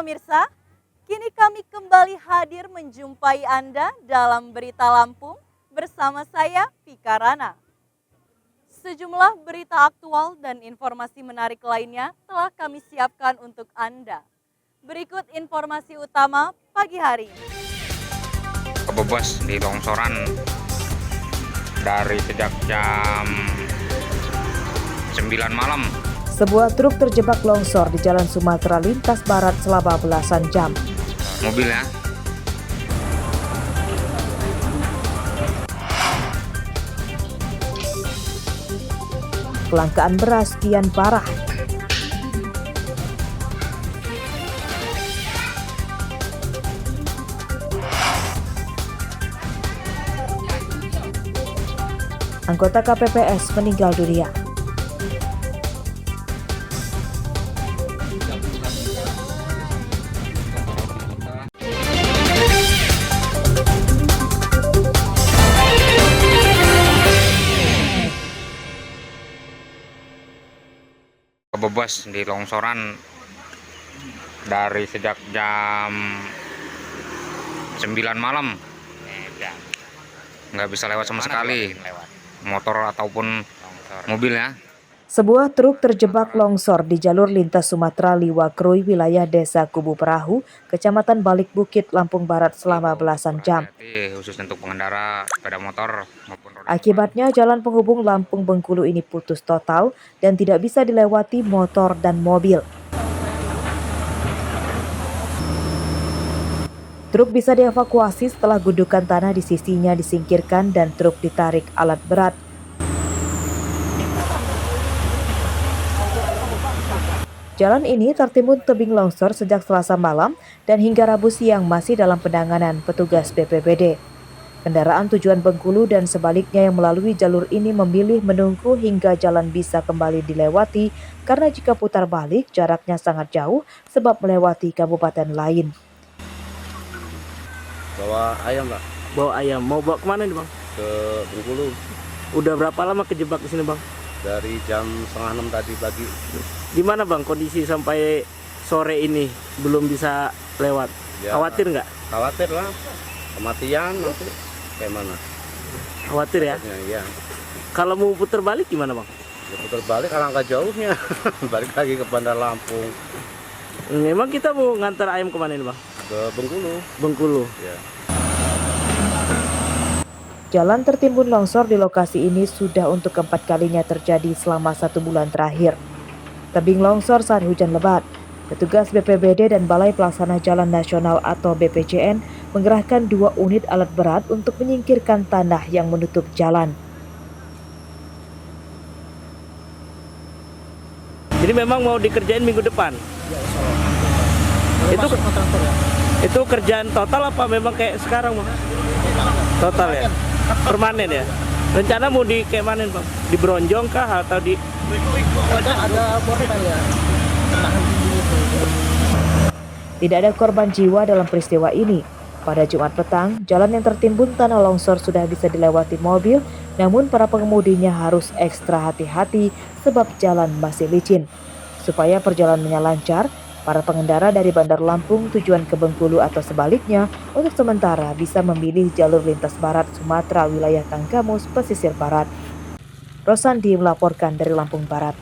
pemirsa, kini kami kembali hadir menjumpai Anda dalam Berita Lampung bersama saya, Vika Rana. Sejumlah berita aktual dan informasi menarik lainnya telah kami siapkan untuk Anda. Berikut informasi utama pagi hari ini. Kebebas di longsoran dari sejak jam 9 malam. Sebuah truk terjebak longsor di Jalan Sumatera lintas barat selama belasan jam. Mobilnya Kelangkaan beras kian parah. Anggota KPPS meninggal dunia. kebebas di longsoran dari sejak jam 9 malam. Nggak bisa lewat sama sekali, motor ataupun mobilnya. Sebuah truk terjebak longsor di jalur lintas Sumatera Liwakrui, wilayah Desa Kubu Perahu, Kecamatan Balik Bukit, Lampung Barat selama belasan jam. Khusus untuk pengendara sepeda motor maupun roda. Akibatnya jalan penghubung Lampung Bengkulu ini putus total dan tidak bisa dilewati motor dan mobil. Truk bisa dievakuasi setelah gundukan tanah di sisinya disingkirkan dan truk ditarik alat berat. Jalan ini tertimbun tebing longsor sejak Selasa malam dan hingga Rabu siang masih dalam penanganan petugas BPBD. Kendaraan tujuan Bengkulu dan sebaliknya yang melalui jalur ini memilih menunggu hingga jalan bisa kembali dilewati karena jika putar balik jaraknya sangat jauh sebab melewati kabupaten lain. Bawa ayam, Pak. Bawa ayam. Mau bawa kemana nih, Bang? Ke Bengkulu. Udah berapa lama kejebak di sini, Bang? Dari jam 5:30 tadi pagi. Gimana, Bang, kondisi sampai sore ini belum bisa lewat? Ya, Khawatir nggak? Khawatir lah. Kematian nanti kayak mana? Khawatir ya? Iya. Kalau mau putar balik gimana, Bang? Ya, putar balik alangkah jauhnya. Balik lagi ke Bandar Lampung. Memang kita mau ngantar ayam kemana nih, Bang? Ke Bengkulu. Bengkulu. Ya. Jalan tertimbun longsor di lokasi ini sudah untuk keempat kalinya terjadi selama 1 bulan terakhir. Tebing longsor saat hujan lebat. Petugas BPBD dan Balai Pelaksana Jalan Nasional atau BPJN mengerahkan 2 unit alat berat untuk menyingkirkan tanah yang menutup jalan. Jadi memang mau dikerjain minggu depan? Itu kerjaan total apa memang kayak sekarang, Bang? Total ya? Permanen ya? Rencana mau di kayak mana, Bang? Di Bronjong kah atau di... Ada korban ya. Tidak ada korban jiwa dalam peristiwa ini. Pada Jumat petang, jalan yang tertimbun tanah longsor sudah bisa dilewati mobil, namun para pengemudinya harus ekstra hati-hati sebab jalan masih licin. Supaya perjalanannya lancar, para pengendara dari Bandar Lampung tujuan ke Bengkulu atau sebaliknya untuk sementara bisa memilih jalur lintas barat Sumatera wilayah Tanggamus pesisir barat. Rosandi melaporkan dari Lampung Barat.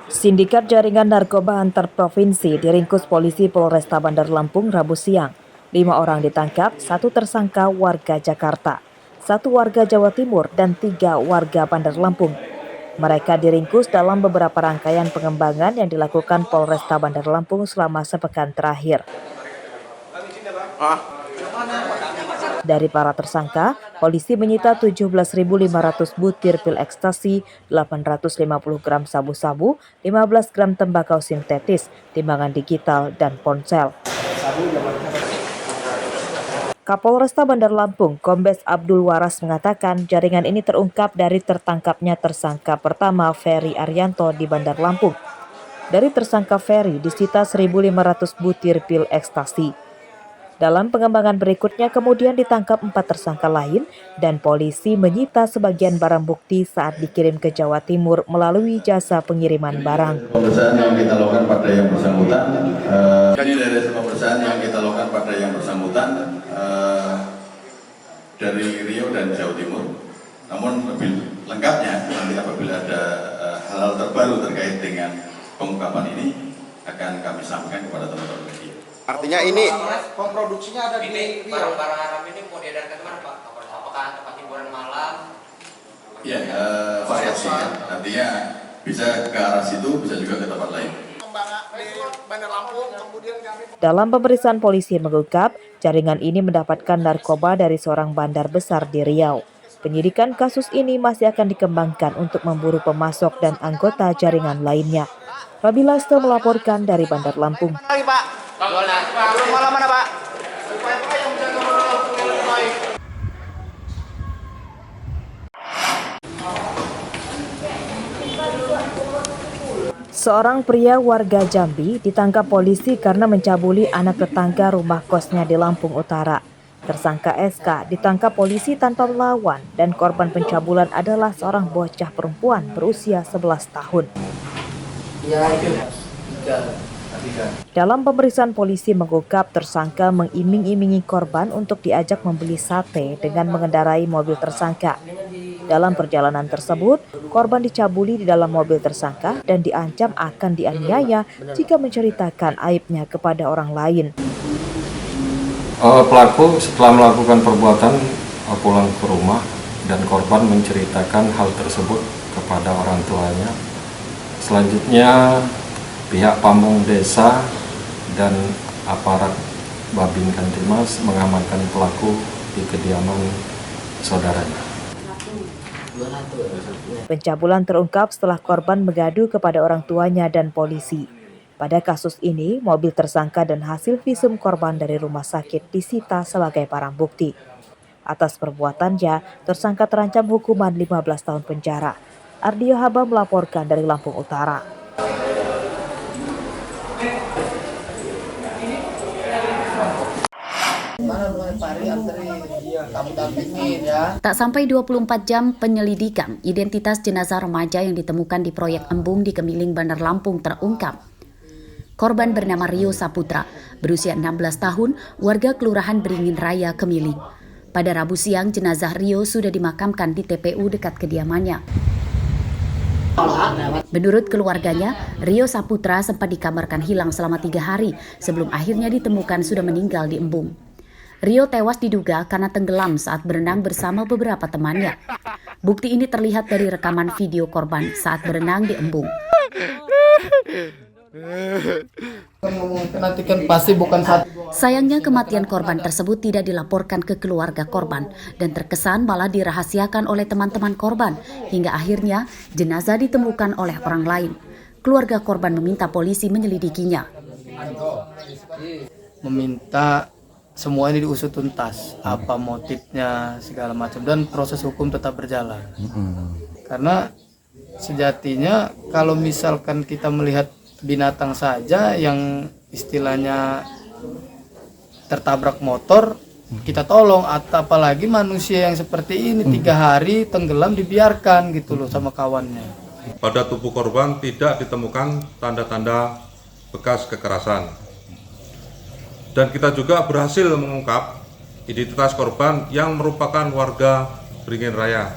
Sindikat jaringan narkoba antar provinsi diringkus polisi Polresta Bandar Lampung Rabu siang. 5 orang ditangkap, 1 tersangka warga Jakarta, 1 warga Jawa Timur, dan 3 warga Bandar Lampung. Mereka diringkus dalam beberapa rangkaian pengembangan yang dilakukan Polresta Bandar Lampung selama sepekan terakhir. Dari para tersangka, polisi menyita 17.500 butir pil ekstasi, 850 gram sabu-sabu, 15 gram tembakau sintetis, timbangan digital, dan ponsel. Kapolresta Bandar Lampung, Kombes Abdul Waras mengatakan jaringan ini terungkap dari tertangkapnya tersangka pertama Ferry Arianto di Bandar Lampung. Dari tersangka Ferry disita 1.500 butir pil ekstasi. Dalam pengembangan berikutnya kemudian ditangkap 4 tersangka lain dan polisi menyita sebagian barang bukti saat dikirim ke Jawa Timur melalui jasa pengiriman barang. Pemeriksaan yang kita lakukan pada yang bersangkutan, ini dari pemeriksaan yang kita lakukan pada yang bersangkutan dari Riau dan Jawa Timur. Namun lebih lengkapnya nanti apabila ada hal-hal terbaru terkait dengan pengungkapan ini akan kami sampaikan kepada teman-teman media. Artinya ini Pemproduksinya ada di barang-barang haram ini mau diedarkan kemana Pak? Apakah tempat hiburan malam? Ya, variasi ya. Nantinya bisa ke arah situ, bisa juga ke tempat lain. Dalam pemeriksaan polisi mengungkap, jaringan ini mendapatkan narkoba dari seorang bandar besar di Riau. Penyidikan kasus ini masih akan dikembangkan untuk memburu pemasok dan anggota jaringan lainnya. Robi Laste melaporkan dari Bandar Lampung. malam mana Pak? Seorang pria warga Jambi ditangkap polisi karena mencabuli anak tetangga rumah kosnya di Lampung Utara. Tersangka SK ditangkap polisi tanpa melawan dan korban pencabulan adalah seorang bocah perempuan berusia 11 tahun. Dalam pemeriksaan polisi mengungkap tersangka mengiming-imingi korban untuk diajak membeli sate dengan mengendarai mobil tersangka. Dalam perjalanan tersebut, korban dicabuli di dalam mobil tersangka dan diancam akan dianiaya jika menceritakan aibnya kepada orang lain. Pelaku setelah melakukan perbuatan pulang ke rumah dan korban menceritakan hal tersebut kepada orang tuanya. Selanjutnya pihak pamong desa dan aparat Babin Kantimas mengamankan pelaku di kediaman saudaranya. Pencabulan terungkap setelah korban mengadu kepada orang tuanya dan polisi. Pada kasus ini, mobil tersangka dan hasil visum korban dari rumah sakit disita sebagai barang bukti. Atas perbuatannya, tersangka terancam hukuman 15 tahun penjara. Ardio Haba melaporkan dari Lampung Utara. Tak sampai 24 jam penyelidikan, identitas jenazah remaja yang ditemukan di proyek Embung di Kemiling, Bandar Lampung terungkap. Korban bernama Rio Saputra, berusia 16 tahun, warga Kelurahan Beringin Raya, Kemiling. Pada Rabu siang, jenazah Rio sudah dimakamkan di TPU dekat kediamannya. Menurut keluarganya, Rio Saputra sempat dikabarkan hilang selama 3 hari sebelum akhirnya ditemukan sudah meninggal di Embung. Rio tewas diduga karena tenggelam saat berenang bersama beberapa temannya. Bukti ini terlihat dari rekaman video korban saat berenang di Embung. Sayangnya kematian korban tersebut tidak dilaporkan ke keluarga korban dan terkesan malah dirahasiakan oleh teman-teman korban hingga akhirnya jenazah ditemukan oleh orang lain. Keluarga korban meminta polisi menyelidikinya. Meminta semua ini diusut tuntas, apa motifnya segala macam dan proses hukum tetap berjalan. Karena sejatinya kalau misalkan kita melihat binatang saja yang istilahnya tertabrak motor, kita tolong, apalagi manusia yang seperti ini 3 hari tenggelam dibiarkan gitu loh sama kawannya. Pada tubuh korban tidak ditemukan tanda-tanda bekas kekerasan. Dan kita juga berhasil mengungkap identitas korban yang merupakan warga Beringin Raya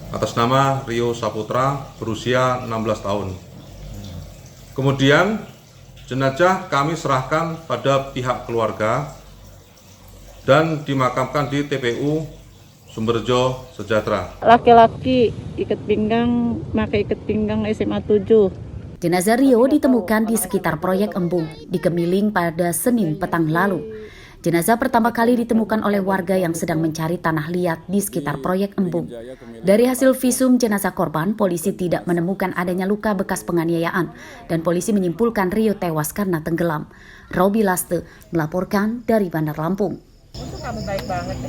atas nama Rio Saputra berusia 16 tahun. Kemudian jenazah kami serahkan pada pihak keluarga dan dimakamkan di TPU Sumberjo Sejahtera. Laki-laki ikat pinggang, pakai ikat pinggang SMA 7. Jenazah Rio ditemukan di sekitar proyek Embung di Kemiling pada Senin petang lalu. Jenazah pertama kali ditemukan oleh warga yang sedang mencari tanah liat di sekitar proyek Embung. Dari hasil visum jenazah korban, polisi tidak menemukan adanya luka bekas penganiayaan dan polisi menyimpulkan Rio tewas karena tenggelam. Robi Laste melaporkan dari Bandar Lampung. Kamu baik banget.